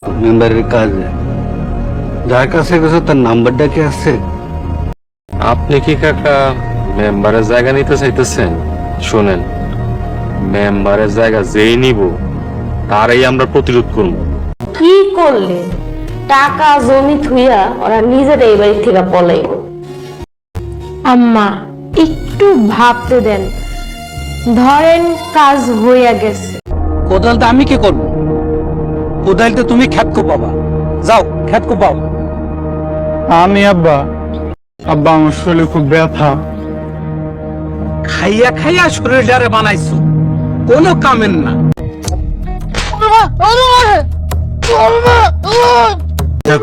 মেম্বারের কাজে যার কাছে গেছো তার নাম্বারটা কি আছে? আপনি কি কাকা মেম্বারের জায়গা নিতে চাইতেছেন? শোনেন, মেম্বারের জায়গা যেই নিব তারই আমরা প্রতিরোধ করব। কি করলে? টাকা জমি থুইয়া ওরা নিজেরা এই বাড়ি থেকে পলাইব। আম্মা একটু ভাবতে দেন, ধরেন কাজ হইয়া গেছে। কোদালটা আমি কি করবো? কোদালটা তুমি খ্যাত কোপাবা। যাও খ্যাত কোপাও। আমি আব্বা আব্বা আমার শরীরে খুব ব্যথা। খাইয়া খাইয়া শরীরটারে বানাইছো, কোনো কামের না।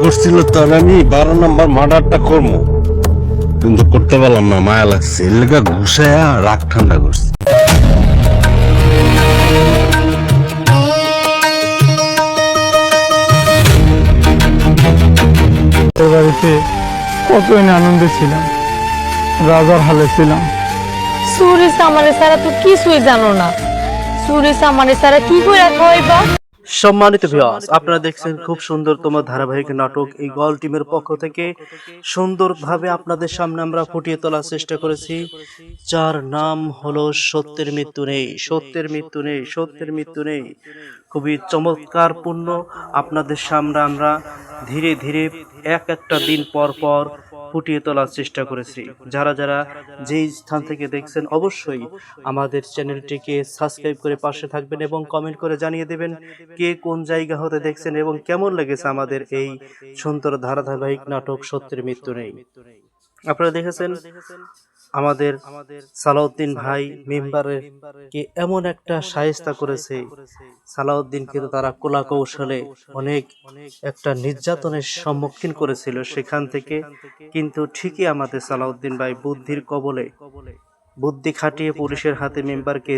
করছিল তার আমি 12 নম্বর মার্ডারটা করবো, কিন্তু করতে পারলাম না, মায়া লাগছে, এলাকা ঘুষায়া রাগ ঠান্ডা করছে। তোর বাড়িতে কতই না আনন্দে ছিলাম, রাজার হালে ছিলাম। সুরি সামারে সারা তো কিছুই জানো না। সুরি সামারে সারা কি করে খাওয়াইবা? সম্মানিত ভিউয়ার্স, আপনারা দেখছেন খুব সুন্দর তোমার ধারাবাহিক নাটক এই গল টিমের পক্ষ থেকে সুন্দরভাবে আপনাদের সামনে আমরা ফুটিয়ে তোলার চেষ্টা করেছি, যার নাম হলো সত্যের মৃত্যু নেই, সত্যের মৃত্যু নেই, সত্যের মৃত্যু নেই। খুবই চমৎকারপূর্ণ আপনাদের সামনে আমরা ধীরে ধীরে এক একটা দিন পর পর ফুটিয়ে তোলার চেষ্টা করেছি। যারা যারা যেই স্থান থেকে দেখছেন অবশ্যই আমাদের চ্যানেলটিকে সাবস্ক্রাইব করে পাশে থাকবেন এবং কমেন্ট করে জানিয়ে দেবেন কে কোন জায়গা হতে দেখছেন এবং কেমন লেগেছে আমাদের এই সুন্দর ধারাবাহিক নাটক সত্যের মৃত্যু নেই। আপনারা দেখেছেন আমাদের সালাউদ্দিন ভাই মেম্বারের কে এমন একটা শায়েস্তা করেছে। সালাউদ্দিনকে তো তারা কলা কৌশলে অনেক একটা নির্যাতনের সম্মুখীন করেছিল সেখান থেকে, কিন্তু ঠিকই আমাদের সালাউদ্দিন ভাই বুদ্ধির কবলে বুদ্ধি খাটিয়ে পুলিশের হাতে মেম্বারকে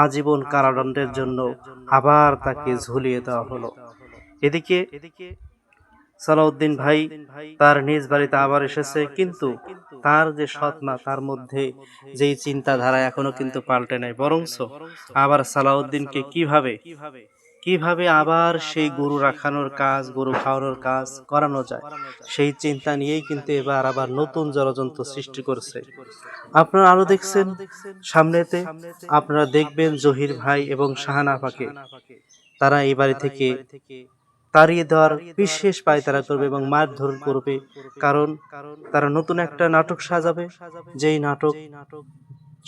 আজীবন কারাদণ্ডের জন্য আবার তাকে ঝুলিয়ে দেওয়া হলো। এদিকে সালাউদ্দিন ভাই তার নিজ বাড়িতে আবার এসেছে, কিন্তু তার যে সৎমা তার মধ্যে যেই চিন্তাধারা এখনো কিন্তু পাল্টে নাই, বরংস আবার সালাউদ্দিনকে কিভাবে আবার সেই গরু রাখানোর কাজ, গরু খাওয়ানোর কাজ করানো যায় সেই চিন্তা নিয়েই কিন্তু এবার আবার নতুন ষড়যন্ত্র সৃষ্টি করছে। আপনারা আরো দেখছেন সামনেতে, আপনারা দেখবেন জহির ভাই এবং শাহানা আপাকে তারা এই বাড়ি থেকে তাড়িয়ে দেওয়ার বিশেষ পায়তারা করবে এবং মারধর করবে, কারণ তারা নতুন একটা নাটক সাজাবে, যেই নাটক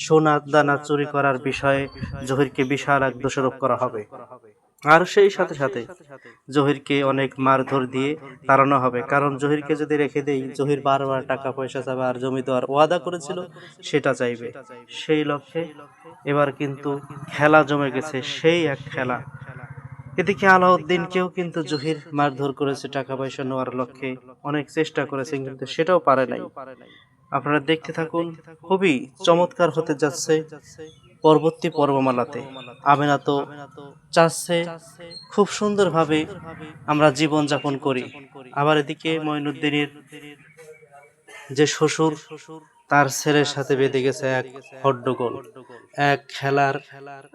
সোনা দানা চুরি করার বিষয়ে জহিরকে বিশাল এক দোষারোপ করা হবে, আর সেই সাথে সাথে জহিরকে অনেক মারধর দিয়ে তাড়ানো হবে। কারণ জহিরকে যদি রেখে দেই, জহির বারবার টাকা পয়সা চাবে আর জমি দেওয়ার ওয়াদা করেছিল সেটা চাইবে। সেই লক্ষ্যে এবার কিন্তু খেলা জমে গেছে, সেই এক খেলা। এদিকে আলাউদ্দিনকেও কিন্তু জহির মারধর করেছে টাকা পয়সা নেওয়ার লক্ষ্যে, অনেক চেষ্টা করেছে কিন্তু সেটাও পারে নাই। আপনারা দেখতে থাকুন, খুবই চমৎকার হতে যাচ্ছে পরবর্তী পর্বমালাতে। আমেনা তো চাচ্ছে খুব সুন্দরভাবে আমরা জীবন যাপন করি। আবার এদিকে মঈনুদ্দিনের যে শ্বশুর তার ছেলের সাথে বেঁধে গেছে এক হট্টগোল, এক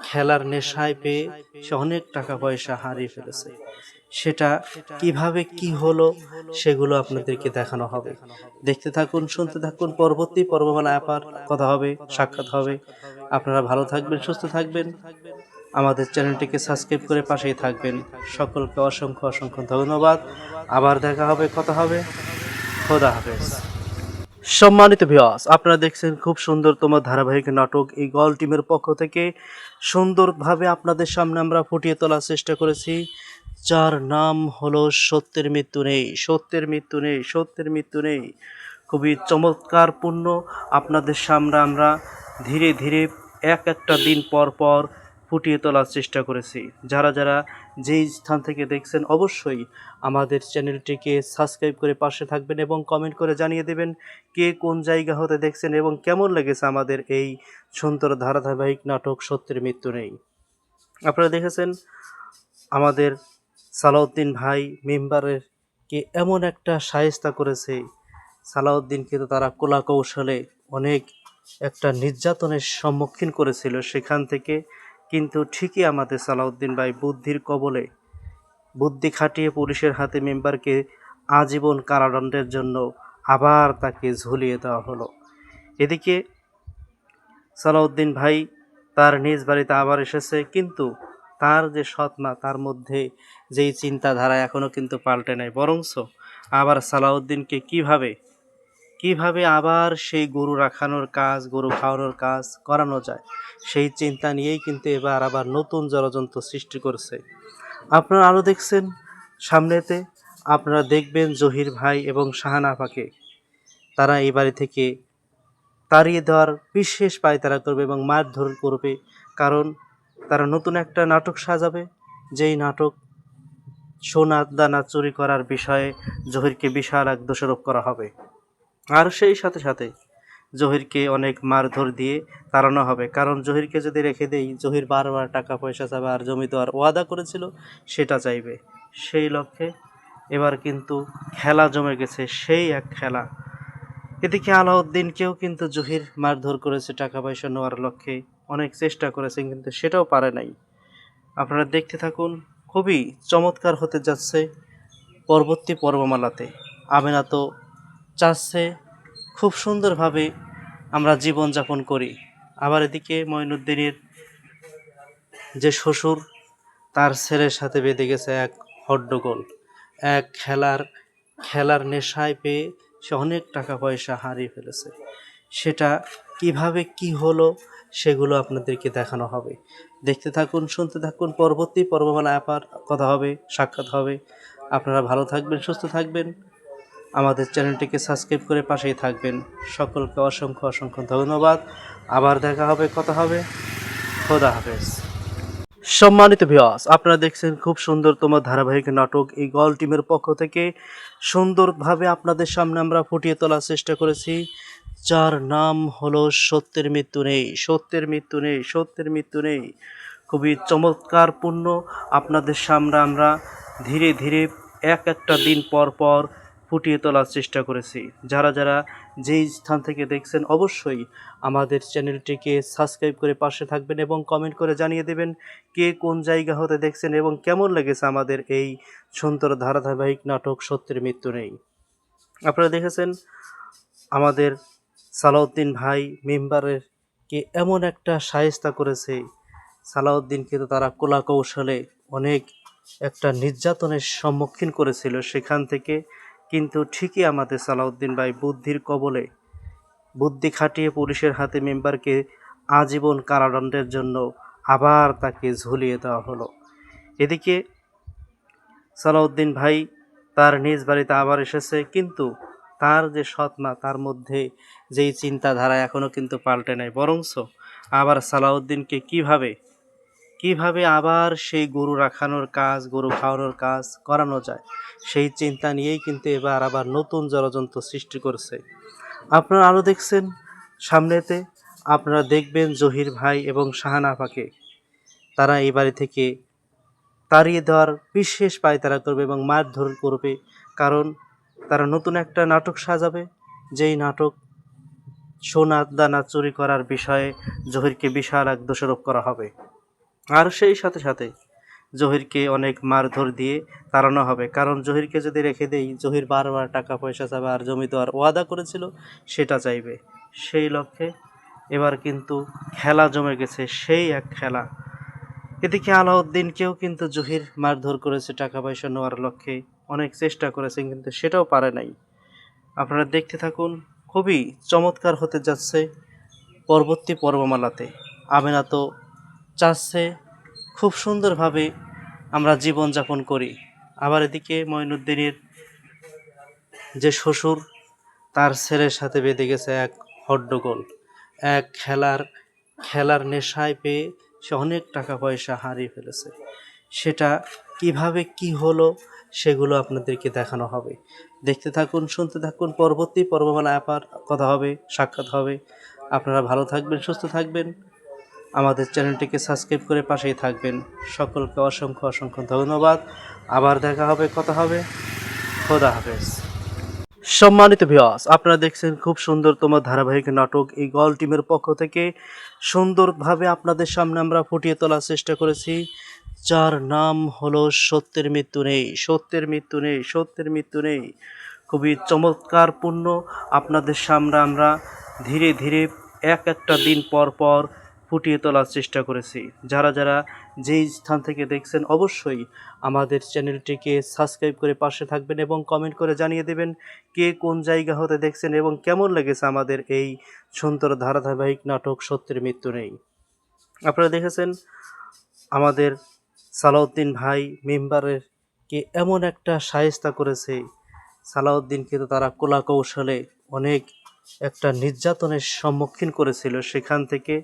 খেলার নেশায় পেয়ে সে অনেক টাকা পয়সা হারিয়ে ফেলেছে। সেটা কিভাবে কি হলো সেগুলো আপনাদেরকে দেখানো হবে। দেখতে থাকুন, শুনতে থাকুন, পরবর্তী পর্বমালায় আবার কথা হবে, সাক্ষাৎ হবে। আপনারা ভালো থাকবেন, সুস্থ থাকবেন, আমাদের চ্যানেলটিকে সাবস্ক্রাইব করে পাশেই থাকবেন। সকলকে অসংখ্য অসংখ্য ধন্যবাদ। আবার দেখা হবে, কথা হবে। খোদা হাফেজ। সম্মানিত ভিউয়ার্স, আপনারা দেখছেন খুব সুন্দর তোমার ধারাবাহিক নাটক এই গল টিমের পক্ষ থেকে সুন্দরভাবে আপনাদের সামনে আমরা ফুটিয়ে তোলার চেষ্টা করেছি, যার নাম হলো সত্যের মৃত্যু নেই, সত্যের মৃত্যু নেই, সত্যের মৃত্যু নেই। খুবই চমৎকারপূর্ণ আপনাদের সামনে আমরা ধীরে ধীরে এক একটা দিন পর পর ফুটিয়ে তোলার চেষ্টা করেছি। যারা যারা যেই স্থান থেকে দেখছেন অবশ্যই আমাদের চ্যানেলটিকে সাবস্ক্রাইব করে পাশে থাকবেন এবং কমেন্ট করে জানিয়ে দেবেন কে কোন জায়গা হতে দেখছেন এবং কেমন লেগেছে আমাদের এই সুন্দর ধারাবাহিক নাটক সত্যের মৃত্যু নেই। আপনারা দেখেছেন আমাদের সালাউদ্দিন ভাই মেম্বারের কে এমন একটা শায়েস্তা করেছে। সালাউদ্দিনকে তো তারা কলা কৌশলে অনেক একটা নির্যাতনের সম্মুখীন করেছিল সেখান থেকে, কিন্তু ঠিকই আমাদের সালাউদ্দিন ভাই বুদ্ধির কবলে বুদ্ধি খাটিয়ে পুলিশের হাতে মেম্বারকে আজীবন কারাদণ্ডের জন্য আবার তাকে ঝুলিয়ে দেওয়া হলো। এদিকে সালাউদ্দিন ভাই তার নিজ বাড়িতে আবার এসেছে, কিন্তু তার যে সৎমা তার মধ্যে যেই চিন্তাধারা এখনও কিন্তু পাল্টে নাই, বরংস আবার সালাউদ্দিনকে কিভাবে আবার সেই গরু রাখানোর কাজ, গরু খাওয়ানোর কাজ করানো যায় সেই চিন্তা নিয়েই কিন্তু এবার আবার নতুন ষড়যন্ত্র সৃষ্টি করছে। আপনারা আরও দেখছেন সামনেতে, আপনারা দেখবেন জহির ভাই এবং শাহানা আপাকে তারা এই বাড়ি থেকে তাড়িয়ে দেওয়ার বিশেষ পায়তারা করবে এবং মারধর করবে, কারণ তারা নতুন একটা নাটক সাজাবে, যেই নাটক সোনা দানা চুরি করার বিষয়ে জহিরকে বিশাল এক দোষারোপ করা হবে। আর সেই সাথে সাথে জহিরকে অনেক মারধর দিয়ে তাড়ানো হবে, কারণ জহিরকে যদি রেখে দেই জহির বারবার টাকা পয়সা চাবে আর জমি দেওয়ার ওয়াদা করেছিল সেটা চাইবে। সেই লক্ষ্যে এবার কিন্তু খেলা জমে গেছে, সেই এক খেলা। এদিকে আলাউদ্দিনকেও কিন্তু জহির মারধর করেছে টাকা পয়সা নেওয়ার লক্ষ্যে, অনেক চেষ্টা করেছেন কিন্তু সেটাও পারে নাই। আপনারা দেখতে থাকুন, খুবই চমৎকার হতে যাচ্ছে পরবর্তী পর্বমালাতে। আমেনা তো চাচ্ছে খুব সুন্দরভাবে আমরা জীবনযাপন করি। আবার এদিকে মঈনুদ্দিনের যে শ্বশুর তার ছেলের সাথে বেঁধে গেছে এক হট্টগোল, এক খেলার নেশায় পেয়ে সে অনেক টাকা পয়সা হারিয়ে ফেলেছে। সেটা কিভাবে কি হলো সেগুলো আপনাদেরকে দেখানো হবে। দেখতে থাকুন, শুনতে থাকুন, পরবর্তী পর্বমালায় আবার কথা হবে, সাক্ষাৎ হবে। আপনারা ভালো থাকবেন, সুস্থ থাকবেন, আমাদের চ্যানেলটিকে সাবস্ক্রাইব করে পাশেই থাকবেন। সকলকে অসংখ্য অসংখ্য ধন্যবাদ। আবার দেখা হবে, কথা হবে। খোদা হাফেজ। সম্মানিত ভিউয়ার্স, আপনারা দেখছেন খুব সুন্দরতম ধারাবাহিক নাটক এই গল টিমের পক্ষ থেকে সুন্দরভাবে আপনাদের সামনে আমরা ফুটিয়ে তোলার চেষ্টা করেছি, যার নাম হলো সত্যের মৃত্যু নেই, সত্যের মৃত্যু নেই, সত্যের মৃত্যু নেই। খুবই চমৎকারপূর্ণ আপনাদের সামনে আমরা ধীরে ধীরে একটা দিন পর পর ফুটিয়ে তোলার চেষ্টা করেছি। যারা যেই স্থান থেকে দেখছেন অবশ্যই আমাদের চ্যানেলটিকে সাবস্ক্রাইব করে পাশে থাকবেন এবং কমেন্ট করে জানিয়ে দেবেন কে কোন জায়গা হতে দেখছেন এবং কেমন লেগেছে আমাদের এই সুন্দর ধারাবাহিক নাটক সত্যের মৃত্যু নেই। আপনারা দেখেছেন আমাদের সালাউদ্দিন ভাই মেম্বারের কে এমন একটা শায়েস্তা করেছে, সালাউদ্দিনকে তো তারা কলা কৌশলে অনেক একটা নির্যাতনের সম্মুখীন করেছিল, সেখান থেকে কিন্তু ঠিকই আমাদের সালাউদ্দিন ভাই বুদ্ধির কবলে বুদ্ধি খাটিয়ে পুলিশের হাতে মেম্বারকে আজীবন কারাদণ্ডের জন্য আবার তাকে ঝুলিয়ে দেওয়া হলো। এদিকে সালাউদ্দিন ভাই তার নিজ বাড়িতে আবার এসেছে, কিন্তু তার যে সৎমা তার মধ্যে যেই চিন্তাধারা এখনও কিন্তু পাল্টে নাই, বরংস আবার সালাউদ্দিনকে কিভাবে আবার সেই গরু রাখানোর কাজ, গরু খাওয়ানোর কাজ করানো যায় সেই চিন্তা নিয়েই কিন্তু এবার আবার নতুন ষড়যন্ত্র সৃষ্টি করছে। আপনারা আরও দেখছেন সামনেতে, আপনারা দেখবেন জহির ভাই এবং শাহানা আপাকে তারা এই বাড়ি থেকে তাড়িয়ে দেওয়ার বিশেষ পায়তারা করবে এবং মারধর করবে, কারণ তারা নতুন একটা নাটক সাজাবে, যেই নাটক সোনা দানা চুরি করার বিষয়ে জহিরকে বিশাল এক দোষারোপ করা হবে। আর সেই সাথে সাথে জহিরকে অনেক মারধর দিয়ে তাড়ানো হবে, কারণ জহিরকে যদি রেখে দেই জহির বারবার টাকা পয়সা চাবে আর জমি দেওয়ার ওয়াদা করেছিল সেটা চাইবে। সেই লক্ষ্যে এবার কিন্তু খেলা জমে গেছে, সেই এক খেলা। এদিকে আলাউদ্দিনকেও কিন্তু জহির মারধর করেছে টাকা পয়সা নেওয়ার লক্ষ্যে, অনেক চেষ্টা করেছেন কিন্তু সেটাও পারে নাই। আপনারা দেখতে থাকুন, খুবই চমৎকার হতে যাচ্ছে পরবর্তী পর্বমালাতে। আমেনা তো চাচ্ছে খুব সুন্দরভাবে আমরা জীবনযাপন করি। আবার এদিকে মঈনুদ্দিনের যে শ্বশুর তার ছেলের সাথে বেঁধে গেছে এক হট্টগোল, এক খেলার নেশায় পেয়ে সে অনেক টাকা পয়সা হারিয়ে ফেলেছে। সেটা কিভাবে কি হলো সেগুলো আপনাদেরকে দেখানো হবে। দেখতে থাকুন, শুনতে থাকুন, পরবর্তী পর্বমালায় আবার কথা হবে, সাক্ষাৎ হবে। আপনারা ভালো থাকবেন, সুস্থ থাকবেন, আমাদের চ্যানেলটিকে সাবস্ক্রাইব করে পাশেই থাকবেন। সকলকে অসংখ্য অসংখ্য ধন্যবাদ। আবার দেখা হবে, কথা হবে। খোদা হাফেজ। সম্মানিত ভিউয়ার্স, আপনারা দেখছেন খুব সুন্দরতম ধারাবাহিক নাটক এই গল টিমের পক্ষ থেকে সুন্দরভাবে আপনাদের সামনে আমরা ফুটিয়ে তোলার চেষ্টা করেছি, যার নাম হলো সত্যের মৃত্যু নেই, সত্যের মৃত্যু নেই, সত্যের মৃত্যু নেই। খুবই চমৎকারপূর্ণ আপনাদের সামনে আমরা ধীরে ধীরে একটা দিন পর পর ফুটিয়ে তোলার চেষ্টা করেছি। যারা যারা যেই স্থান থেকে দেখছেন অবশ্যই আমাদের চ্যানেলটিকে সাবস্ক্রাইব করে পাশে থাকবেন এবং কমেন্ট করে জানিয়ে দেবেন কে কোন জায়গা হতে দেখছেন এবং কেমন লেগেছে আমাদের এই সুন্দর ধারাবাহিক নাটক সত্যের মৃত্যু নেই। আপনারা দেখেছেন আমাদের সালাউদ্দিন ভাই মেম্বারের কে এমন একটা শায়েস্তা করেছে, সালাউদ্দিনকে তো তারা কলা কৌশলে অনেক একটা নির্যাতনের সম্মুখীন করেছিল, সেখান থেকে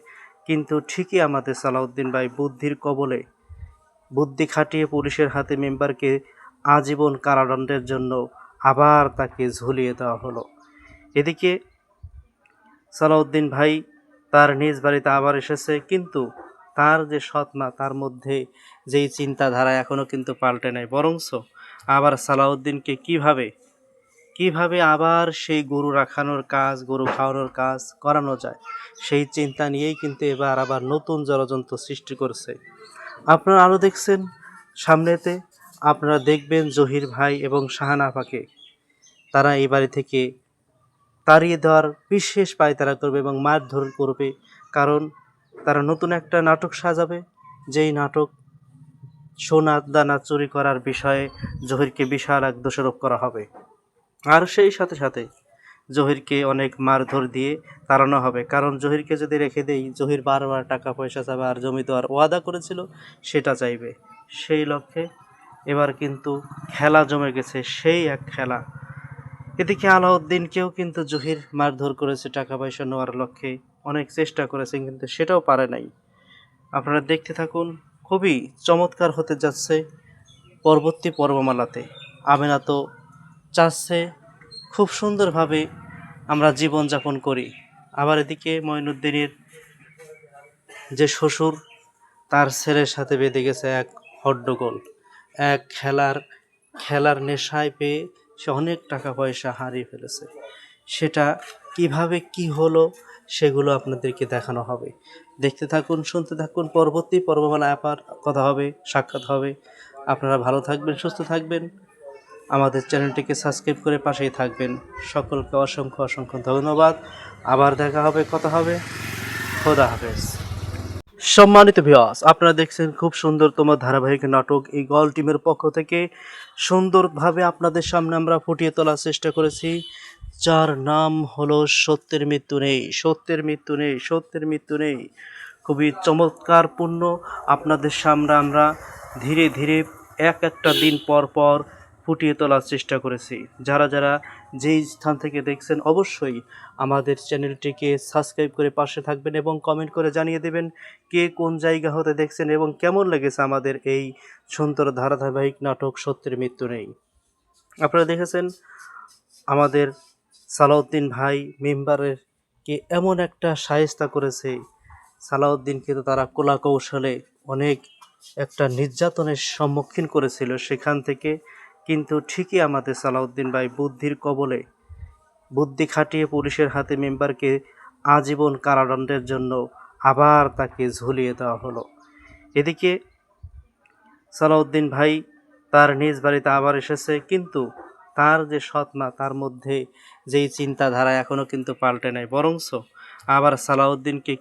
কিন্তু ঠিকই আমাদের সালাউদ্দিন ভাই বুদ্ধির কবলে বুদ্ধি খাটিয়ে পুলিশের হাতে মেম্বারকে আজীবন কারাদণ্ডের জন্য আবার তাকে ঝুলিয়ে দেওয়া হলো। এদিকে সালাউদ্দিন ভাই তার নিজ বাড়িতে আবার এসেছে, কিন্তু তার যে সৎমা তার মধ্যে যেই চিন্তাধারা এখনও কিন্তু পাল্টে নাই, বরংস আবার সালাউদ্দিনকে কিভাবে আবার সেই গরু রাখানোর কাজ, গরু খাওয়ানোর কাজ করানো যায় সেই চিন্তা নিয়েই কিন্তু এবার আবার নতুন ষড়যন্ত্র সৃষ্টি করছে। আপনারা আরও দেখছেন সামনেতে, আপনারা দেখবেন জহির ভাই এবং শাহানা আপাকে তারা এই বাড়ি থেকে তাড়িয়ে দেওয়ার বিশেষ পায়তারা করবে এবং মারধর করবে, কারণ তারা নতুন একটা নাটক সাজাবে, যেই নাটক সোনা দানা চুরি করার বিষয়ে জহিরকে বিশাল এক দোষারোপ করা হবে। আর সেই সাথে সাথে জহিরকে অনেক মারধর দিয়ে তাড়ানো হবে, কারণ জহিরকে যদি রেখে দেই জহির বারবার টাকা পয়সা চাবে আর জমি দেওয়ার ওয়াদা করেছিল সেটা চাইবে। সেই লক্ষ্যে এবার কিন্তু খেলা জমে গেছে, সেই এক খেলা। এদিকে আলাউদ্দিনকেও কিন্তু জহির মারধর করেছে টাকা পয়সা নেওয়ার লক্ষ্যে, অনেক চেষ্টা করেছেন কিন্তু সেটাও পারে নাই। আপনারা দেখতে থাকুন, খুবই চমৎকার হতে যাচ্ছে পরবর্তী পর্বমালাতে। আমেনা তো চাচ্ছে খুব সুন্দরভাবে আমরা জীবনযাপন করি, আবার এদিকে মঈনুদ্দিনের যে শ্বশুর তার ছেলের সাথে বেঁধে গেছে এক হট্টগোল, এক খেলার নেশায় পেয়ে সে অনেক টাকা পয়সা হারিয়ে ফেলেছে। সেটা কিভাবে কি হলো সেগুলো আপনাদেরকে দেখানো হবে। দেখতে থাকুন, শুনতে থাকুন, পরবর্তী পর্বমালায় আবার কথা হবে, সাক্ষাৎ হবে। আপনারা ভালো থাকবেন, সুস্থ থাকবেন, আমাদের চ্যানেলটিকে সাবস্ক্রাইব করে পাশেই থাকবেন। সকলকে অসংখ্য অসংখ্য ধন্যবাদ। আবার দেখা হবে, কথা হবে। খোদা হাফেজ। সম্মানিত ভিউয়ার্স, আপনারা দেখছেন খুব সুন্দরতম ধারাবাহিক নাটক এই গল টিমের পক্ষ থেকে সুন্দরভাবে আপনাদের সামনে আমরা ফুটিয়ে তোলার চেষ্টা করেছি, যার নাম হলো সত্যের মৃত্যু নেই, সত্যের মৃত্যু নেই, সত্যের মৃত্যু নেই। খুবই চমৎকারপূর্ণ আপনাদের সামনে আমরা ধীরে ধীরে একটা দিন পর পর ফুটিয়ে তোলার চেষ্টা করেছি। যারা যারা যেই স্থান থেকে দেখছেন অবশ্যই আমাদের চ্যানেলটিকে সাবস্ক্রাইব করে পাশে থাকবেন এবং কমেন্ট করে জানিয়ে দেবেন কে কোন জায়গা হতে দেখছেন এবং কেমন লেগেছে আমাদের এই সুন্দর ধারাবাহিক নাটক সত্যের মৃত্যু নেই। আপনারা দেখেছেন আমাদের সালাউদ্দিন ভাই মেম্বারের কে এমন একটা শায়েস্তা করেছে, সালাউদ্দিনকে তো তারা কলা কৌশলে অনেক একটা নির্যাতনের সম্মুখীন করেছিল, সেখান থেকে কিন্তু ঠিকই আমাদের সালাউদ্দিন ভাই বুদ্ধির কবলে বুদ্ধি খাটিয়ে পুলিশের হাতে মেম্বারকে আজীবন কারাদণ্ডের জন্য আবার তাকে ঝুলিয়ে দেওয়া হলো। এদিকে সালাউদ্দিন ভাই তার নিজ বাড়িতে আবার এসেছে, কিন্তু তার যে সৎমা তার মধ্যে যেই চিন্তাধারা এখনও কিন্তু পাল্টে নাই, বরংস আবার সালাউদ্দিনকে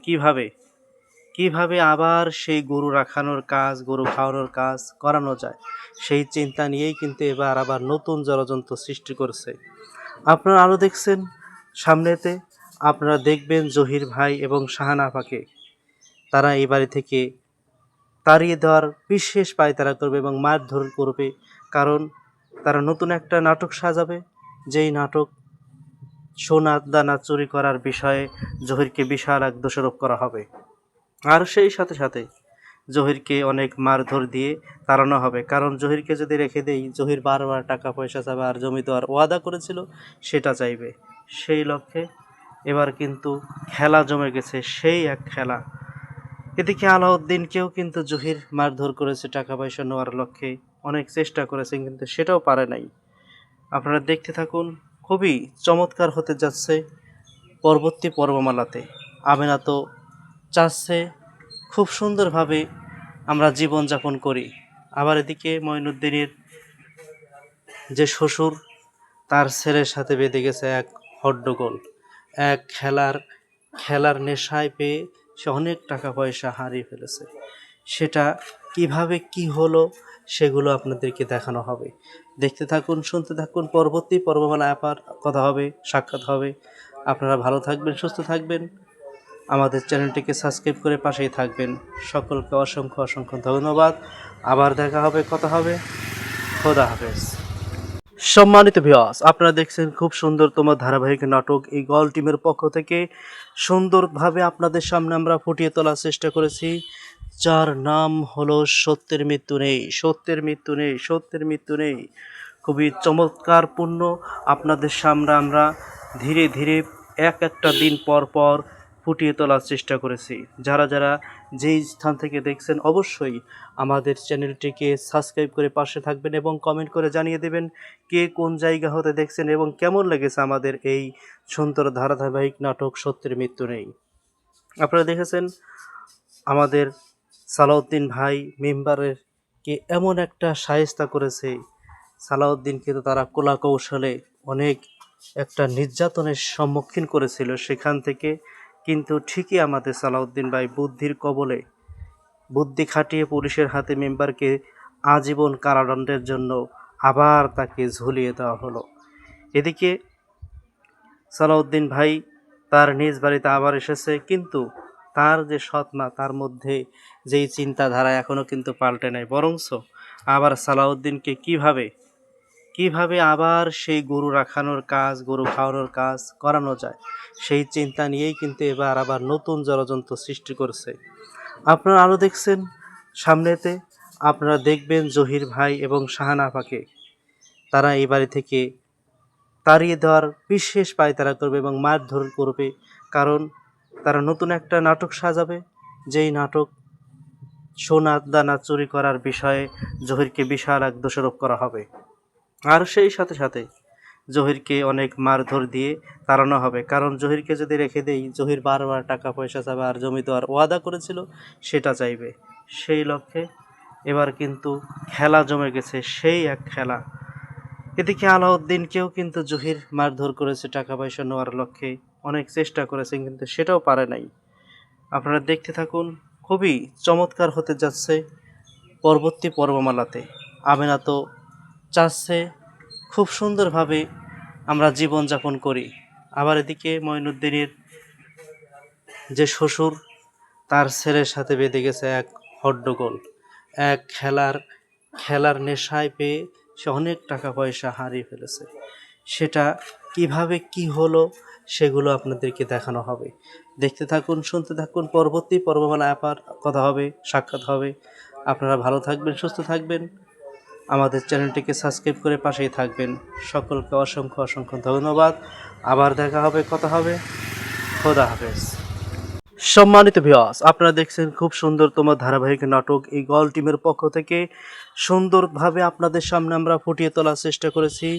কিভাবে আবার সেই গরু রাখানোর কাজ, গরু খাওয়ানোর কাজ করানো যায় সেই চিন্তা নিয়েই কিন্তু এবার আবার নতুন ষড়যন্ত্র সৃষ্টি করছে। আপনারা আরও দেখছেন সামনেতে, আপনারা দেখবেন জহির ভাই এবং শাহানা আপাকে তারা এই বাড়ি থেকে তাড়িয়ে দেওয়ার বিশেষ পায়তারা করবে এবং মারধর করবে, কারণ তারা নতুন একটা নাটক সাজাবে, যেই নাটক সোনা দানা চুরি করার বিষয়ে জহিরকে বিশাল এক দোষারোপ করা হবে। আর সেই সাথে সাথে জহিরকে অনেক মারধর দিয়ে তাড়ানো হবে, কারণ জহিরকে যদি রেখে দেই জহির বারবার টাকা পয়সা চাবে আর জমি দেওয়ার ওয়াদা করেছিল সেটা চাইবে। সেই লক্ষ্যে এবার কিন্তু খেলা জমে গেছে, সেই এক খেলা। এদিকে আলাউদ্দিনকেও কিন্তু জহির মারধর করেছে টাকা পয়সা নেওয়ার লক্ষ্যে, অনেক চেষ্টা করেছেন কিন্তু সেটাও পারে নাই। আপনারা দেখতে থাকুন, খুবই চমৎকার হতে যাচ্ছে পরবর্তী পর্বমালাতে। আমেনা তো চাচ্ছে খুব সুন্দরভাবে আমরা জীবনযাপন করি। আবার এদিকে মঈনুদ্দিনের যে শ্বশুর, তার ছেলের সাথে বেঁধে গেছে এক হট্টগোল। এক খেলার নেশায় পেয়ে সে অনেক টাকা পয়সা হারিয়ে ফেলেছে। সেটা কিভাবে কি হলো সেগুলো আপনাদেরকে দেখানো হবে। দেখতে থাকুন, শুনতে থাকুন। পরবর্তী পর্বমালায় আবার কথা হবে, সাক্ষাৎ হবে। আপনারা ভালো থাকবেন, সুস্থ থাকবেন। আমাদের চ্যানেলটিকে সাবস্ক্রাইব করে পাশেই থাকবেন। সকলকে অসংখ্য অসংখ্য ধন্যবাদ। আবার দেখা হবে, কথা হবে। খোদা হাফেজ। সম্মানিত ভিউয়ার্স, আপনারা দেখছেন খুব সুন্দর তোমার ধারাবাহিক নাটক এই গল টিমের পক্ষ থেকে সুন্দরভাবে আপনাদের সামনে আমরা ফুটিয়ে তোলার চেষ্টা করেছি, যার নাম হলো সত্যের মৃত্যু নেই, সত্যের মৃত্যু নেই, সত্যের মৃত্যু নেই। খুবই চমৎকারপূর্ণ আপনাদের সামনে আমরা ধীরে ধীরে একটা দিন পর পর ফুটিয়ে তোলার চেষ্টা করেছি। যারা যারা যেই স্থান থেকে দেখছেন অবশ্যই আমাদের চ্যানেলটিকে সাবস্ক্রাইব করে পাশে থাকবেন এবং কমেন্ট করে জানিয়ে দেবেন কে কোন জায়গা হতে দেখছেন এবং কেমন লেগেছে আমাদের এই সুন্দর ধারাবাহিক নাটক সত্যের মৃত্যু নেই। আপনারা দেখেছেন আমাদের সালাউদ্দিন ভাই মেম্বারের কে এমন একটা শায়েস্তা করেছে। সালাউদ্দিনকে তো তারা কলা কৌশলে অনেক একটা নির্যাতনের সম্মুখীন করেছিল, সেখান থেকে কিন্তু ঠিকই আমাদের সালাউদ্দিন ভাই বুদ্ধির কবলে বুদ্ধি খাটিয়ে পুলিশের হাতে মেম্বারকে আজীবন কারাদণ্ডের জন্য আবার তাকে ঝুলিয়ে দেওয়া হলো। এদিকে সালাউদ্দিন ভাই তার নিজ বাড়িতে আবার এসেছে, কিন্তু তার যে সৎমা তার মধ্যে যেই চিন্তাধারা এখনও কিন্তু পাল্টে নাই, বরংস আবার সালাউদ্দিনকে কিভাবে আবার সেই গরু রাখানোর কাজ, গরু খাওয়ানোর কাজ করানো যায় সেই চিন্তা নিয়েই কিন্তু এবার আবার নতুন ষড়যন্ত্র সৃষ্টি করছে। আপনারা আরও দেখছেন সামনেতে, আপনারা দেখবেন জহির ভাই এবং শাহানা আপাকে তারা এই বাড়ি থেকে তাড়িয়ে দেওয়ার বিশেষ পায়তারা করবে এবং মারধর করবে, কারণ তারা নতুন একটা নাটক সাজাবে, যেই নাটক সোনা দানা চুরি করার বিষয়ে জহিরকে বিশাল এক দোষারোপ করা হবে। আর সেই সাথে সাথে জহিরকে অনেক মারধর দিয়ে তাড়ানো হবে, কারণ জহিরকে যদি রেখে দেই জহির বারবার টাকা পয়সা চাবে আর জমি দেওয়ার ওয়াদা করেছিল সেটা চাইবে। সেই লক্ষ্যে এবার কিন্তু খেলা জমে গেছে, সেই এক খেলা। এদিকে আলাউদ্দিনকেও কিন্তু জহির মারধর করেছে টাকা পয়সা নেওয়ার লক্ষ্যে, অনেক চেষ্টা করেছেন কিন্তু সেটাও পারে নাই। আপনারা দেখতে থাকুন, খুবই চমৎকার হতে যাচ্ছে পরবর্তী পর্বমালাতে। আমেনা তো চাচ্ছে খুব সুন্দরভাবে আমরা জীবনযাপন করি। আবার এদিকে মঈনুদ্দিনের যে শ্বশুর, তার ছেলের সাথে বেঁধে গেছে এক হট্টগোল। এক খেলার নেশায় পেয়ে সে অনেক টাকা পয়সা হারিয়ে ফেলেছে। সেটা কিভাবে কি হলো সেগুলো আপনাদেরকে দেখানো হবে। দেখতে থাকুন, শুনতে থাকুন। পরবর্তী পর্বমালায় আবার কথা হবে, সাক্ষাৎ হবে। আপনারা ভালো থাকবেন, সুস্থ থাকবেন। আমাদের চ্যানেলটিকে সাবস্ক্রাইব করে পাশেই থাকবেন। সকলকে অসংখ্য অসংখ্য ধন্যবাদ। আবার দেখা হবে, কথা হবে। খোদা হাফেজ। সম্মানিত ভিউয়ার্স, আপনারা দেখছেন খুব সুন্দর তোমার ধারাবাহিক নাটক এই গল টিমের পক্ষ থেকে সুন্দরভাবে আপনাদের সামনে আমরা ফুটিয়ে তোলার চেষ্টা করেছি,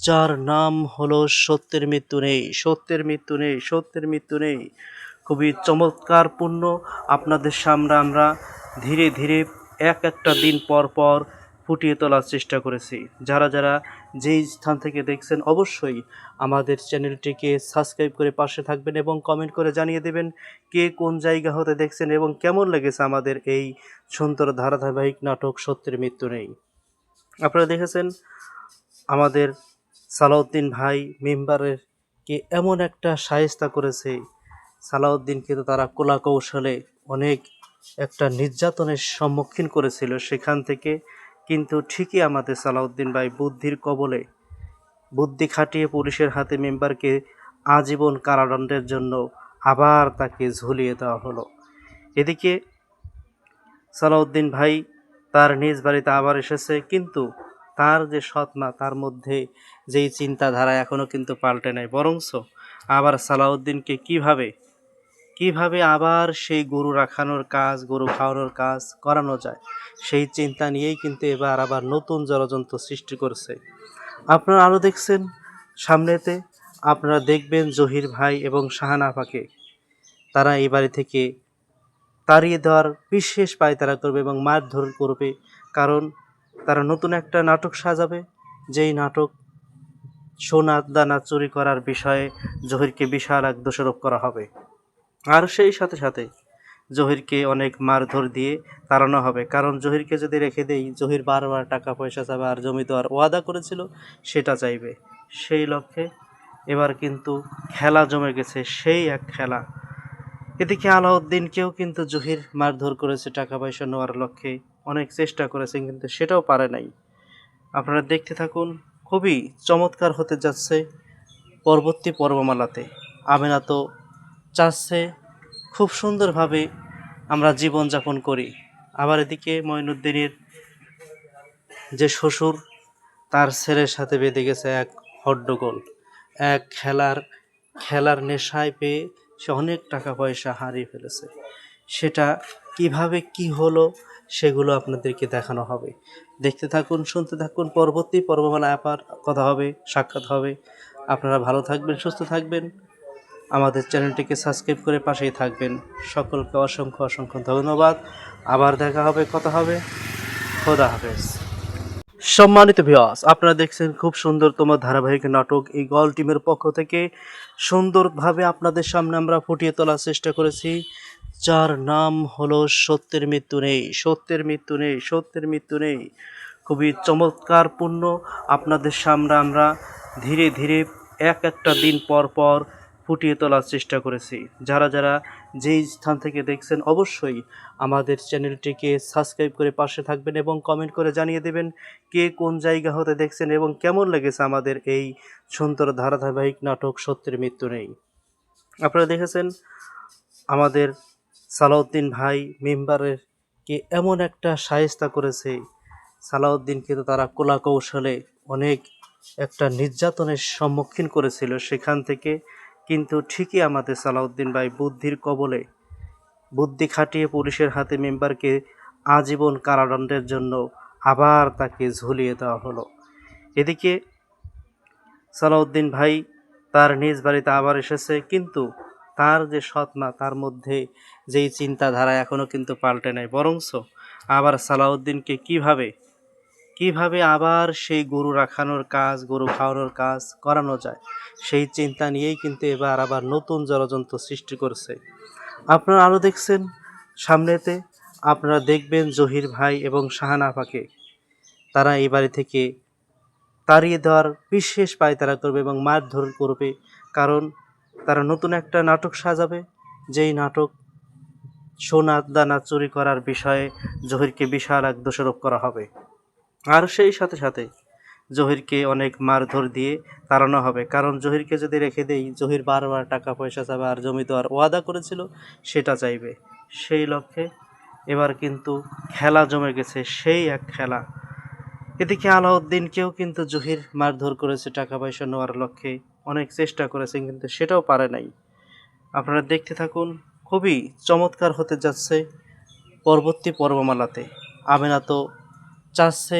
যার নাম হলো সত্যের মৃত্যু নেই, সত্যের মৃত্যু নেই, সত্যের মৃত্যু নেই। খুবই চমৎকারপূর্ণ আপনাদের সামনে আমরা ধীরে ধীরে একটা দিন পর পর ফুটিয়ে তোলার চেষ্টা করেছি। যারা যারা যেই স্থান থেকে দেখছেন অবশ্যই আমাদের চ্যানেলটিকে সাবস্ক্রাইব করে পাশে থাকবেন এবং কমেন্ট করে জানিয়ে দেবেন কে কোন জায়গা হতে দেখছেন এবং কেমন লেগেছে আমাদের এই সুন্দর ধারাবাহিক নাটক সত্যের মৃত্যু নেই। আপনারা দেখেছেন আমাদের সালাউদ্দিন ভাই মেম্বারের কে এমন একটা শায়েস্তা করেছে। সালাউদ্দিনকে তো তারা কলা কৌশলে অনেক একটা নির্যাতনের সম্মুখীন করেছিল, সেখান থেকে কিন্তু ঠিকই আমাদের সালাউদ্দিন ভাই বুদ্ধির কবলে বুদ্ধি খাটিয়ে পুলিশের হাতে মেম্বারকে আজীবন কারাদণ্ডের জন্য আবার তাকে ঝুলিয়ে দেওয়া হলো। এদিকে সালাউদ্দিন ভাই তার নিজ বাড়িতে আবার এসেছে, কিন্তু তার যে সৎমা তার মধ্যে যেই চিন্তাধারা এখনও কিন্তু পাল্টে নাই, বরংস আবার সালাউদ্দিনকে কিভাবে আবার সেই গরু রাখানোর কাজ, গরু খাওয়ানোর কাজ করানো যায় সেই চিন্তা নিয়েই কিন্তু এবার আবার নতুন ষড়যন্ত্র সৃষ্টি করছে। আপনারা আরও দেখছেন সামনেতে, আপনারা দেখবেন জহির ভাই এবং শাহানা আপাকে তারা এই বাড়ি থেকে তাড়িয়ে দেওয়ার বিশেষ পায়তারা করবে এবং মারধর করবে, কারণ তারা নতুন একটা নাটক সাজাবে, যেই নাটক সোনা দানা চুরি করার বিষয়ে জহিরকে বিশাল এক দোষারোপ করা হবে। আর সেই সাথে সাথে জহিরকে অনেক মারধর দিয়ে তাড়ানো হবে, কারণ জহিরকে যদি রেখে দেই জহির বারবার টাকা পয়সা চাবে আর জমি দেওয়ার ওয়াদা করেছিল সেটা চাইবে। সেই লক্ষ্যে এবার কিন্তু খেলা জমে গেছে, সেই এক খেলা। এদিকে আলাউদ্দিনকেও কিন্তু জহির মারধর করেছে টাকা পয়সা নেওয়ার লক্ষ্যে, অনেক চেষ্টা করেছেন কিন্তু সেটাও পারে নাই। আপনারা দেখতে থাকুন, খুবই চমৎকার হতে যাচ্ছে পরবর্তী পর্বমালাতে। আমেনা তো চাচ্ছে খুব সুন্দরভাবে আমরা জীবনযাপন করি। আবার এদিকে মঈনুদ্দিনের যে শ্বশুর, তার ছেলের সাথে বেঁধে গেছে এক হট্টগোল। এক খেলার নেশায় পেয়ে সে অনেক টাকা পয়সা হারিয়ে ফেলেছে। সেটা কিভাবে কি হলো সেগুলো আপনাদেরকে দেখানো হবে। দেখতে থাকুন, শুনতে থাকুন, পরবর্তী পর্বমালায় আবার কথা হবে, সাক্ষাৎ হবে। আপনারা ভালো থাকবেন, সুস্থ থাকবেন, আমাদের চ্যানেলটিকে সাবস্ক্রাইব করে পাশেই থাকবেন। সকলকে অসংখ্য অসংখ্য ধন্যবাদ। আবার দেখা হবে, কথা হবে। খোদা হাফেজ। সম্মানিত ভিউয়ার্স, আপনারা দেখছেন খুব সুন্দরতম ধারাবাহিক নাটক এই গল টিমের পক্ষ থেকে সুন্দরভাবে আপনাদের সামনে আমরা ফুটিয়ে তোলার চেষ্টা করেছি, যার নাম হলো সত্যের মৃত্যু নেই, সত্যের মৃত্যু নেই, সত্যের মৃত্যু নেই। খুবই চমৎকারপূর্ণ আপনাদের সামনে আমরা ধীরে ধীরে একটা দিন পর পর ফুটিয়ে তোলার চেষ্টা করেছি। যারা যারা যেই স্থান থেকে দেখছেন অবশ্যই আমাদের চ্যানেলটিকে সাবস্ক্রাইব করে পাশে থাকবেন এবং কমেন্ট করে জানিয়ে দেবেন কে কোন জায়গা হতে দেখছেন এবং কেমন লেগেছে আমাদের এই সুন্দর ধারাবাহিক নাটক সত্যের মৃত্যু নেই। আপনারা দেখেছেন আমাদের সালাউদ্দিন ভাই মেম্বারের কে এমন একটা শায়েস্তা করেছে, সালাউদ্দিনকে তো তারা কলা কৌশলে অনেক একটা নির্যাতনের সম্মুখীন করেছিল, সেখান থেকে কিন্তু ঠিকই আমাদের সালাউদ্দিন ভাই বুদ্ধির কবলে বুদ্ধি খাটিয়ে পুলিশের হাতে মেম্বারকে আজীবন কারাদণ্ডের জন্য আবার তাকে ঝুলিয়ে দেওয়া হলো। এদিকে সালাউদ্দিন ভাই তার নিজ বাড়িতে আবার এসেছে, কিন্তু তার যে সৎমা তার মধ্যে যেই চিন্তাধারা এখনও কিন্তু পাল্টে নেই, বরঞ্চ আবার সালাউদ্দিনকে কিভাবে আবার সেই গরু রাখানোর কাজ, গরু খাওয়ানোর কাজ করানো যায় সেই চিন্তা নিয়েই কিন্তু এবার আবার নতুন ষড়যন্ত্র সৃষ্টি করছে। আপনারা আরও দেখছেন সামনেতে, আপনারা দেখবেন জহির ভাই এবং শাহানা আপাকে তারা এই বাড়ি থেকে তাড়িয়ে দেওয়ার বিশেষ পায়তারা করবে এবং মারধর করবে, কারণ তারা নতুন একটা নাটক সাজাবে, যেই নাটক সোনা দানা চুরি করার বিষয়ে জহিরকে বিশাল এক দোষারোপ করা হবে। আর সেই সাথে সাথে জহিরকে অনেক মারধর দিয়ে তাড়ানো হবে, কারণ জহিরকে যদি রেখে দেই জহির বারবার টাকা পয়সা চাবে আর জমি দেওয়ার ওয়াদা করেছিল সেটা চাইবে। সেই লক্ষ্যে এবার কিন্তু খেলা জমে গেছে, সেই এক খেলা। এদিকে আলাউদ্দিনকেও কিন্তু জহির মারধর করেছে টাকা পয়সা নেওয়ার লক্ষ্যে, অনেক চেষ্টা করেছেন কিন্তু সেটাও পারে নাই। আপনারা দেখতে থাকুন, খুবই চমৎকার হতে যাচ্ছে পরবর্তী পর্বমালাতে। আমেনা তো চাচ্ছে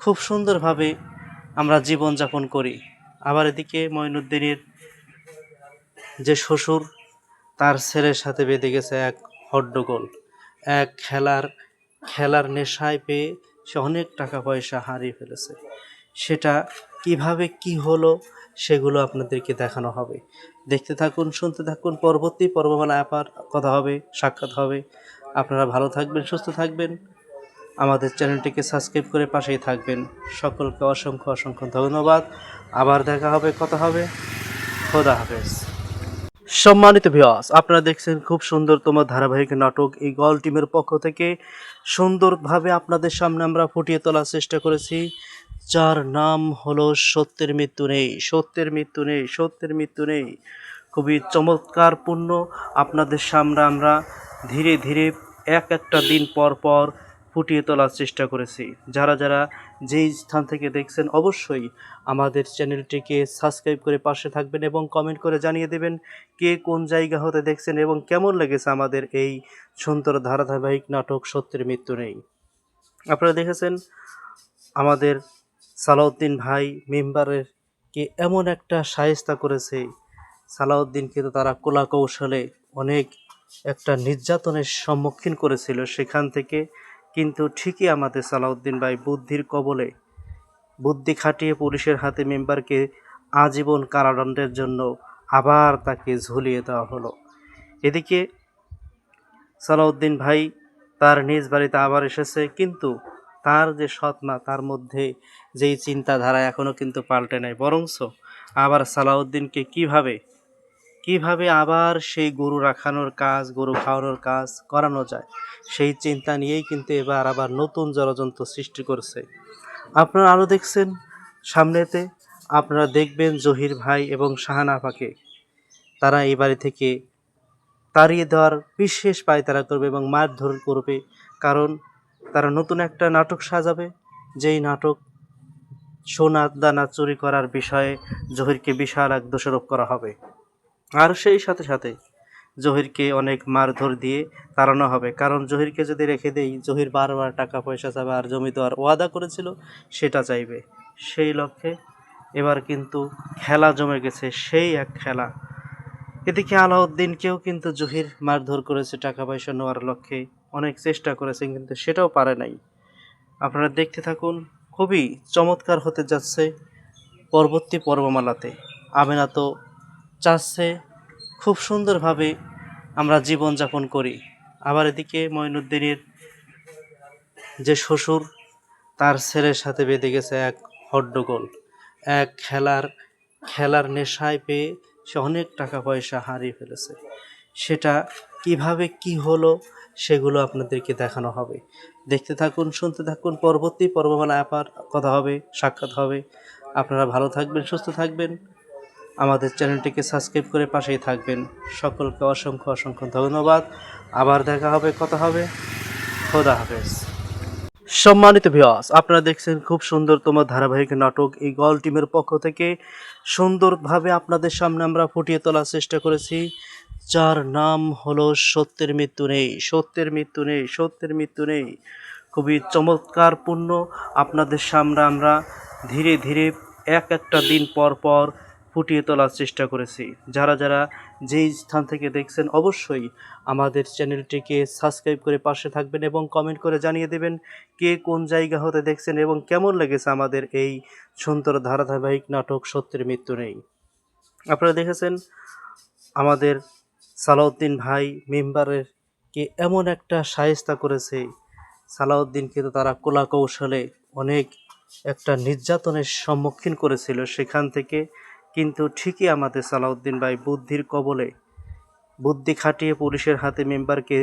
খুব সুন্দরভাবে আমরা জীবনযাপন করি। আবার এদিকে মঈনুদ্দিনের যে শ্বশুর, তার ছেলের সাথে বেঁধে গেছে এক হট্টগোল। এক খেলার নেশায় পেয়ে সে অনেক টাকা পয়সা হারিয়ে ফেলেছে। সেটা কিভাবে কি হলো সেগুলো আপনাদেরকে দেখানো হবে। দেখতে থাকুন, শুনতে থাকুন, পরবর্তী পর্বমালায় আবার কথা হবে, সাক্ষাৎ হবে। আপনারা ভালো থাকবেন, সুস্থ থাকবেন, আমাদের চ্যানেলটিকে সাবস্ক্রাইব করে পাশেই থাকবেন। সকলকে অসংখ্য অসংখ্য ধন্যবাদ। আবার দেখা হবে, কথা হবে। খোদা হাফেজ। সম্মানিত ভিউয়ার্স, আপনারা দেখছেন খুব সুন্দরতম ধারাবাহিক নাটক এই গল টিমের পক্ষ থেকে সুন্দরভাবে আপনাদের সামনে আমরা ফুটিয়ে তোলার চেষ্টা করেছি, যার নাম হলো সত্যের মৃত্যু নেই, সত্যের মৃত্যু নেই, সত্যের মৃত্যু নেই। খুবই চমৎকারপূর্ণ আপনাদের সামনে আমরা ধীরে ধীরে একটা দিন পর পর ফুটিয়ে তোলার চেষ্টা করেছি। যারা যারা যেই স্থান থেকে দেখছেন অবশ্যই আমাদের চ্যানেলটিকে সাবস্ক্রাইব করে পাশে থাকবেন এবং কমেন্ট করে জানিয়ে দেবেন কে কোন জায়গা হতে দেখছেন এবং কেমন লেগেছে আমাদের এই সুন্দর ধারাবাহিক নাটক সত্যের মৃত্যু নেই। আপনারা দেখেছেন আমাদের সালাউদ্দিন ভাই মেম্বারের কে এমন একটা শায়েস্তা করেছে, সালাউদ্দিনকে তো তারা কলা কৌশলে অনেক একটা নির্যাতনের সম্মুখীন করেছিল, সেখান থেকে কিন্তু ঠিকই আমাদের সালাউদ্দিন ভাই বুদ্ধির কবলে বুদ্ধি খাটিয়ে পুলিশের হাতে মেম্বারকে আজীবন কারাদণ্ডের জন্য আবার তাকে ঝুলিয়ে দেওয়া হলো। এদিকে সালাউদ্দিন ভাই তার নিজ বাড়িতে আবার এসেছে, কিন্তু তার যে সৎমা তার মধ্যে যেই চিন্তাধারা এখনও কিন্তু পাল্টে নাই, বরংস আবার সালাউদ্দিনকে কিভাবে আবার সেই গরু রাখানোর কাজ, গরু খাওয়ানোর কাজ করানো যায়, সেই চিন্তা নিয়েই কিন্তু এবার আবার নতুন ষড়যন্ত্র সৃষ্টি করছে। আপনারা আরও দেখছেন সামনেতে, আপনারা দেখবেন জহির ভাই এবং শাহানা আপাকে তারা এই বাড়ি থেকে তাড়িয়ে দেওয়ার বিশেষ পায়তারা করবে এবং মারধর করবে, কারণ তারা নতুন একটা নাটক সাজাবে, যেই নাটক সোনা দানা চুরি করার বিষয়ে জহিরকে বিশাল এক দোষারোপ করা হবে। আর সেই সাথে সাথে জহিরকে অনেক মারধর দিয়ে তাড়ানো হবে, কারণ জহিরকে যদি রেখে দেই, জহির বারবার টাকা পয়সা চাবে আর জমি দেওয়ার ওয়াদা করেছিল সেটা চাইবে। সেই লক্ষ্যে এবার কিন্তু খেলা জমে গেছে, সেই এক খেলা। এদিকে আলাউদ্দিনকেও কিন্তু জহির মারধর করেছে টাকা পয়সা নেওয়ার লক্ষ্যে, অনেক চেষ্টা করেছেন কিন্তু সেটাও পারে নাই। আপনারা দেখতে থাকুন, খুবই চমৎকার হতে যাচ্ছে পরবর্তী পর্বমালাতে। আমেনা তো চাচ্ছে খুব সুন্দরভাবে আমরা জীবনযাপন করি, আবার এদিকে মঈনুদ্দিনের যে শ্বশুর তার ছেলের সাথে বেঁধে গেছে এক হট্টগোল, এক খেলার নেশায় পেয়ে সে অনেক টাকা পয়সা হারিয়ে ফেলেছে। সেটা কিভাবে কি হলো সেগুলো আপনাদেরকে দেখানো হবে। দেখতে থাকুন, শুনতে থাকুন, পরবর্তী পর্বমালায় আবার কথা হবে, সাক্ষাৎ হবে। আপনারা ভালো থাকবেন, সুস্থ থাকবেন, আমাদের চ্যানেলটিকে সাবস্ক্রাইব করে পাশেই থাকবেন। সকলকে অসংখ্য অসংখ্য ধন্যবাদ। আবার দেখা হবে, কথা হবে। খোদা হাফেজ। সম্মানিত ভিউয়ার্স, আপনারা দেখছেন খুব সুন্দরতম ধারাবাহিক নাটক এই গল টিমের পক্ষ থেকে সুন্দরভাবে আপনাদের সামনে আমরা ফুটিয়ে তোলার চেষ্টা করেছি, যার নাম হলো সত্যের মৃত্যু নেই, সত্যের মৃত্যু নেই, সত্যের মৃত্যু নেই। খুবই চমৎকারপূর্ণ আপনাদের সামনে আমরা ধীরে ধীরে একটা দিন পর পর ফুটিয়ে তোলার চেষ্টা করেছি। যারা যেই স্থান থেকে দেখছেন অবশ্যই আমাদের চ্যানেলটিকে সাবস্ক্রাইব করে পাশে থাকবেন এবং কমেন্ট করে জানিয়ে দেবেন কে কোন জায়গা হতে দেখছেন এবং কেমন লেগেছে আমাদের এই সুন্দর ধারাবাহিক নাটক সত্যের মৃত্যু নেই। আপনারা দেখেছেন আমাদের সালাউদ্দিন ভাই মেম্বারের কে এমন একটা শায়েস্তা করেছে, সালাউদ্দিনকে তো তারা কলা কৌশলে অনেক একটা নির্যাতনের সম্মুখীন করেছিল, সেখান থেকে কিন্তু ঠিকই আমাদের সালাউদ্দিন ভাই বুদ্ধির কবলে বুদ্ধি খাটিয়ে পুলিশের হাতে মেম্বারকে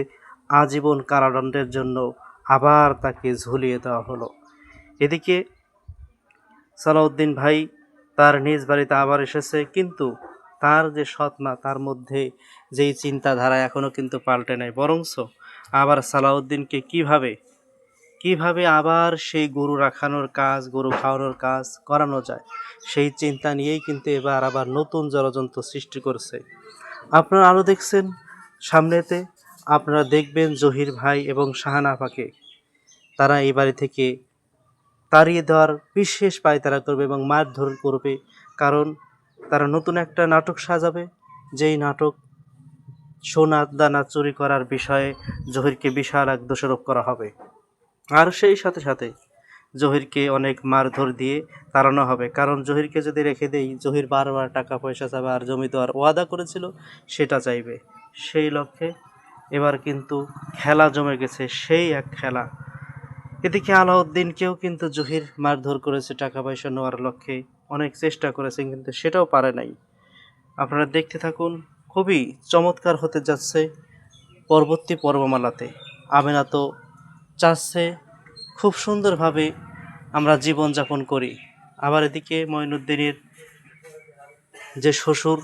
আজীবন কারাদণ্ডের জন্য আবার তাকে ঝুলিয়ে দেওয়া হলো। এদিকে সালাউদ্দিন ভাই তার নিজ বাড়িতে আবার এসেছে, কিন্তু তার যে সৎমা তার মধ্যে যেই চিন্তাধারা এখনও কিন্তু পাল্টে নাই, বরংস আবার সালাউদ্দিনকে কিভাবে আবার সেই গরু রাখানোর কাজ, গরু খাওয়ানোর কাজ করানো যায়, সেই চিন্তা নিয়েই কিন্তু এবার আবার নতুন ষড়যন্ত্র সৃষ্টি করছে। আপনারা আরও দেখছেন সামনেতে, আপনারা দেখবেন জহির ভাই এবং শাহানা আপাকে তারা এই বাড়ি থেকে তাড়িয়ে দেওয়ার বিশেষ পায়তারা করবে এবং মারধর করবে, কারণ তারা নতুন একটা নাটক সাজাবে, যেই নাটক সোনা দানা চুরি করার বিষয়ে জহিরকে বিশাল এক দোষারোপ করা হবে। আর সেই সাথে সাথে জহিরকে অনেক মারধর দিয়ে তাড়ানো হবে, কারণ জহিরকে যদি রেখে দেই, জহির বারবার টাকা পয়সা চাবে আর জমি দেওয়ার ওয়াদা করেছিল সেটা চাইবে। সেই লক্ষ্যে এবার কিন্তু খেলা জমে গেছে, সেই এক খেলা। এদিকে আলাউদ্দিনকেও কিন্তু জহির মারধর করেছে টাকা পয়সা নেওয়ার লক্ষ্যে, অনেক চেষ্টা করেছেন কিন্তু সেটাও পারে নাই। আপনারা দেখতে থাকুন, খুবই চমৎকার হতে যাচ্ছে পরবর্তী পর্বমালাতে। আমেনা তো চাচ্ছে খুব সুন্দরভাবে আমরা জীবনযাপন করি, আবার এদিকে মঈনুদ্দিনের যে শ্বশুর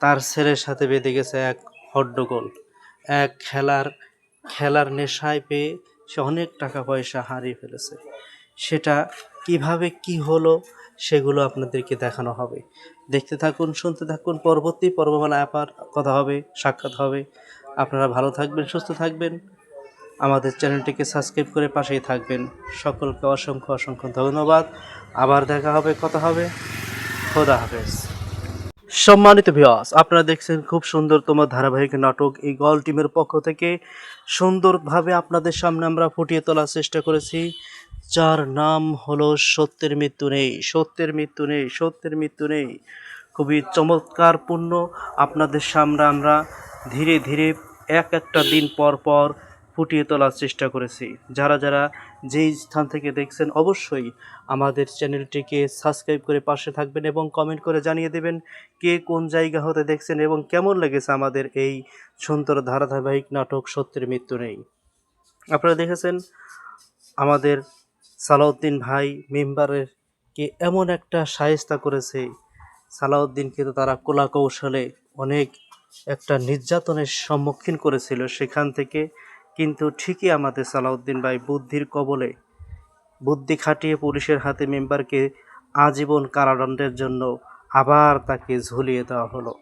তার ছেলের সাথে বেঁধে গেছে এক হট্টগোল, এক খেলার নেশায় পেয়ে সে অনেক টাকা পয়সা হারিয়ে ফেলেছে। সেটা কিভাবে কি হলো সেগুলো আপনাদেরকে দেখানো হবে। দেখতে থাকুন, শুনতে থাকুন, পরবর্তী পর্বমালায় আবার কথা হবে, সাক্ষাৎ হবে। আপনারা ভালো থাকবেন, সুস্থ থাকবেন, আমাদের চ্যানেলটিকে সাবস্ক্রাইব করে পাশেই থাকবেন। সকলকে অসংখ্য অসংখ্য ধন্যবাদ। আবার দেখা হবে, কথা হবে। খোদা হাফেজ। সম্মানিত ভিউয়ার্স, আপনারা দেখছেন খুব সুন্দরতম ধারাবাহিক নাটক এই গল টিমের পক্ষ থেকে সুন্দরভাবে আপনাদের সামনে আমরা ফুটিয়ে তোলার চেষ্টা করেছি, যার নাম হলো সত্যের মৃত্যু নেই, সত্যের মৃত্যু নেই, সত্যের মৃত্যু নেই। খুবই চমৎকারপূর্ণ আপনাদের সামনে আমরা ধীরে ধীরে একটা দিন পর পর ফুটিয়ে তোলার চেষ্টা করেছি। যারা যারা যেই স্থান থেকে দেখছেন অবশ্যই আমাদের চ্যানেলটিকে সাবস্ক্রাইব করে পাশে থাকবেন এবং কমেন্ট করে জানিয়ে দেবেন কে কোন জায়গা হতে দেখছেন এবং কেমন লেগেছে আমাদের এই সুন্দর ধারাবাহিক নাটক সত্যের মৃত্যু নেই। আপনারা দেখেছেন আমাদের সালাউদ্দিন ভাই মেম্বারের কে এমন একটা শায়েস্তা করেছে, সালাউদ্দিনকে তো তারা কলা কৌশলে অনেক একটা নির্যাতনের সম্মুখীন করেছিল, সেখান থেকে কিন্তু ঠিকই আমাদের সালাউদ্দিন ভাই বুদ্ধির কবলে বুদ্ধি খাটিয়ে পুলিশের হাতে মেম্বারকে আজীবন কারাদণ্ডের জন্য আবার তাকে ঝুলিয়ে দেওয়া হলো।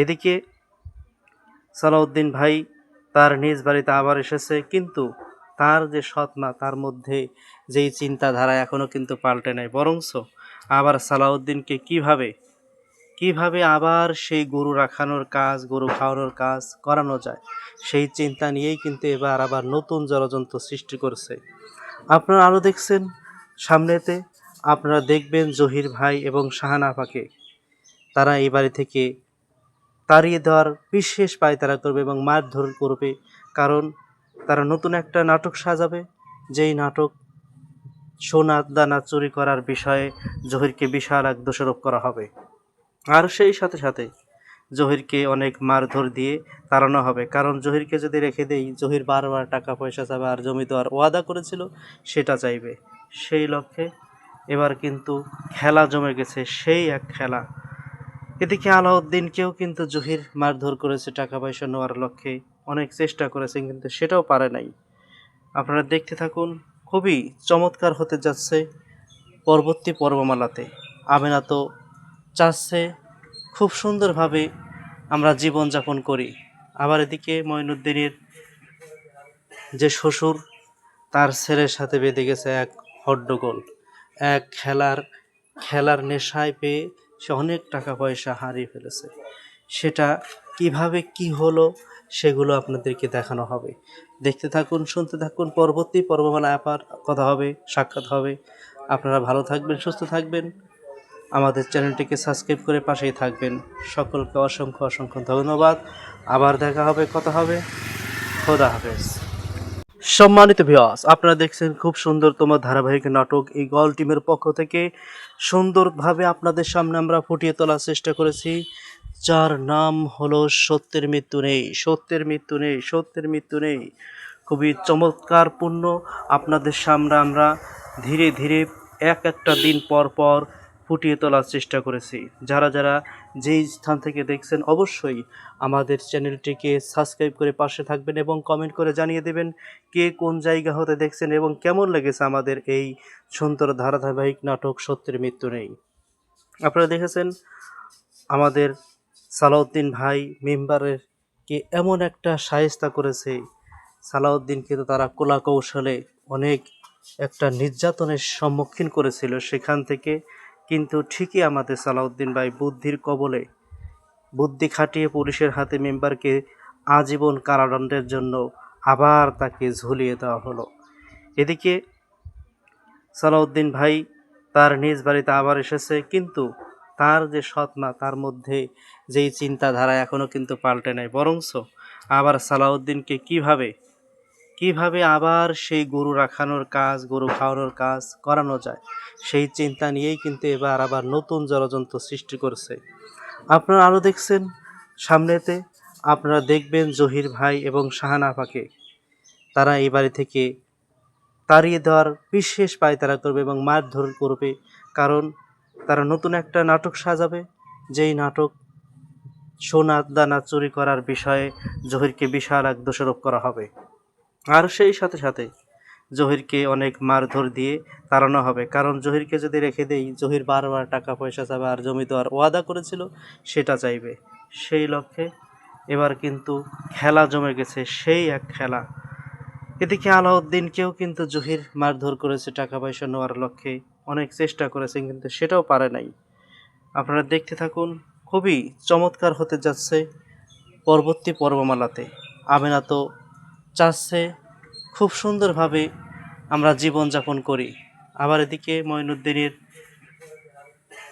এদিকে সালাউদ্দিন ভাই তার নিজ বাড়িতে আবার এসেছে, কিন্তু তার যে সৎমা তার মধ্যে যেই চিন্তাধারা এখনও কিন্তু পাল্টে নাই, বরংস আবার সালাউদ্দিনকে কিভাবে আবার সেই গরু রাখানোর কাজ, গরু খাওয়ানোর কাজ করানো যায় সেই চিন্তা নিয়েই কিন্তু এবার আবার নতুন ষড়যন্ত্র সৃষ্টি করছে। আপনারা আরও দেখছেন সামনেতে, আপনারা দেখবেন জহির ভাই এবং শাহানা আপাকে তারা এই বাড়ি থেকে তাড়িয়ে দেওয়ার বিশেষ পায়তারা করবে এবং মারধর করবে, কারণ তারা নতুন একটা নাটক সাজাবে, যেই নাটক সোনা দানা চুরি করার বিষয়ে জহিরকে বিশাল এক দোষারোপ করা হবে। আর সেই সাথে সাথে জহিরকে অনেক মারধর দিয়ে তাড়ানো হবে, কারণ জহিরকে যদি রেখে দেই জহির বারবার টাকা পয়সা চাবে আর জমি দেওয়ার ওয়াদা করেছিল সেটা চাইবে। সেই লক্ষ্যে এবার কিন্তু খেলা জমে গেছে, সেই এক খেলা। এদিকে আলাউদ্দিনকেও কিন্তু জহির মারধর করেছে টাকা পয়সা নেওয়ার লক্ষ্যে, অনেক চেষ্টা করেছেন কিন্তু সেটাও পারে নাই। আপনারা দেখতে থাকুন, খুবই চমৎকার হতে যাচ্ছে পরবর্তী পর্বমালাতে। আমেনা তো চাচ্ছে খুব সুন্দরভাবে আমরা জীবনযাপন করি, আবার এদিকে মঈনুদ্দিনের যে শ্বশুর তার ছেলের সাথে বেঁধে গেছে এক হট্টগোল, এক খেলার নেশায় পেয়ে সে অনেক টাকা পয়সা হারিয়ে ফেলেছে। সেটা কিভাবে কি হলো সেগুলো আপনাদেরকে দেখানো হবে, দেখতে থাকুন, শুনতে থাকুন। পরবর্তী পর্বমালায় আবার কথা হবে, সাক্ষাৎ হবে। আপনারা ভালো থাকবেন, সুস্থ থাকবেন, আমাদের চ্যানেলটিকে সাবস্ক্রাইব করে পাশেই থাকবেন। সকলকে অসংখ্য অসংখ্য ধন্যবাদ। আবার দেখা হবে, কথা হবে। খোদা হাফেজ। সম্মানিত ভিউয়ার্স, আপনারা দেখছেন খুব সুন্দরতম ধারাবাহিক নাটক এই গল টিমের পক্ষ থেকে সুন্দরভাবে আপনাদের সামনে আমরা ফুটিয়ে তোলার চেষ্টা করেছি, যার নাম হলো সত্যের মৃত্যু নেই, সত্যের মৃত্যু নেই, সত্যের মৃত্যু নেই। খুবই চমৎকারপূর্ণ আপনাদের সামনে আমরা ধীরে ধীরে একটা দিন পর পর ফুটিয়ে তোলার চেষ্টা করেছি। যারা যারা যেই স্থান থেকে দেখছেন অবশ্যই আমাদের চ্যানেলটিকে সাবস্ক্রাইব করে পাশে থাকবেন এবং কমেন্ট করে জানিয়ে দেবেন কে কোন জায়গা হতে দেখছেন এবং কেমন লেগেছে আমাদের এই সুন্দর ধারাবাহিক নাটক সত্যের মৃত্যু নেই। আপনারা দেখেছেন আমাদের সালাউদ্দিন ভাই মেম্বারের কে এমন একটা শায়েস্তা করেছে, সালাউদ্দিনকে তো তারা কলা কৌশলে অনেক একটা নির্যাতনের সম্মুখীন করেছিল, সেখান থেকে কিন্তু ঠিকই আমাদের সালাউদ্দিন ভাই বুদ্ধির কবলে বুদ্ধি খাটিয়ে পুলিশের হাতে মেম্বারকে আজীবন কারাদণ্ডের জন্য আবার তাকে ঝুলিয়ে দেওয়া হলো। এদিকে সালাউদ্দিন ভাই তার নিজ বাড়িতে আবার এসেছে, কিন্তু তার যে সৎমা তার মধ্যে যেই চিন্তাধারা এখনও কিন্তু পাল্টে নাই, বরংস আবার সালাউদ্দিনকে কিভাবে আবার সেই গরু রাখানোর কাজ, গরু খাওয়ানোর কাজ করানো যায় সেই চিন্তা নিয়েই কিন্তু এবার আবার নতুন ষড়যন্ত্র সৃষ্টি করছে। আপনারা আরও দেখছেন সামনেতে, আপনারা দেখবেন জহির ভাই এবং শাহানা আপাকে তারা এই বাড়ি থেকে তাড়িয়ে দেওয়ার বিশেষ পায়তারা করবে এবং মারধর করবে, কারণ তারা নতুন একটা নাটক সাজাবে, যেই নাটক সোনা দানা চুরি করার বিষয়ে জহিরকে বিশাল এক দোষারোপ করা হবে। আর সেই সাথে সাথে জহিরকে অনেক মারধর দিয়ে তাড়ানো হবে, কারণ জহিরকে যদি রেখে দেই জহির বারবার টাকা পয়সা চাবে আর জমি দেওয়ার ওয়াদা করেছিল সেটা চাইবে। সেই লক্ষ্যে এবার কিন্তু খেলা জমে গেছে, সেই এক খেলা। এদিকে আলাউদ্দিনকেও কিন্তু জহির মারধর করেছে টাকা পয়সা নেওয়ার লক্ষ্যে, অনেক চেষ্টা করেছেন কিন্তু সেটাও পারে নাই। আপনারা দেখতে থাকুন, খুবই চমৎকার হতে যাচ্ছে পরবর্তী পর্বমালাতে। আমেনা তো চাচ্ছে খুব সুন্দরভাবে আমরা জীবনযাপন করি। আবার এদিকে মঈনুদ্দিনের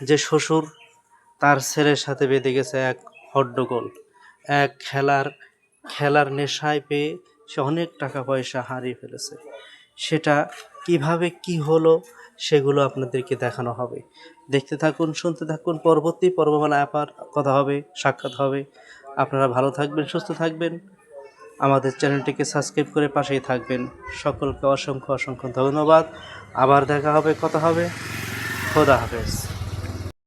যে শ্বশুর, তার ছেলের সাথে বেঁধে গেছে এক হট্টগোল। এক খেলার নেশায় পেয়ে সে অনেক টাকা পয়সা হারিয়ে ফেলেছে। সেটা কিভাবে কি হলো সেগুলো আপনাদেরকে দেখানো হবে। দেখতে থাকুন, শুনতে থাকুন। পরবর্তী পর্বমালায় আবার কথা হবে, সাক্ষাৎ হবে। আপনারা ভালো থাকবেন, সুস্থ থাকবেন। আমাদের চ্যানেলটিকে সাবস্ক্রাইব করে পাশেই থাকবেন। সকলকে অসংখ্য অসংখ্য ধন্যবাদ। আবার দেখা হবে, কথা হবে। খোদা হাফেজ।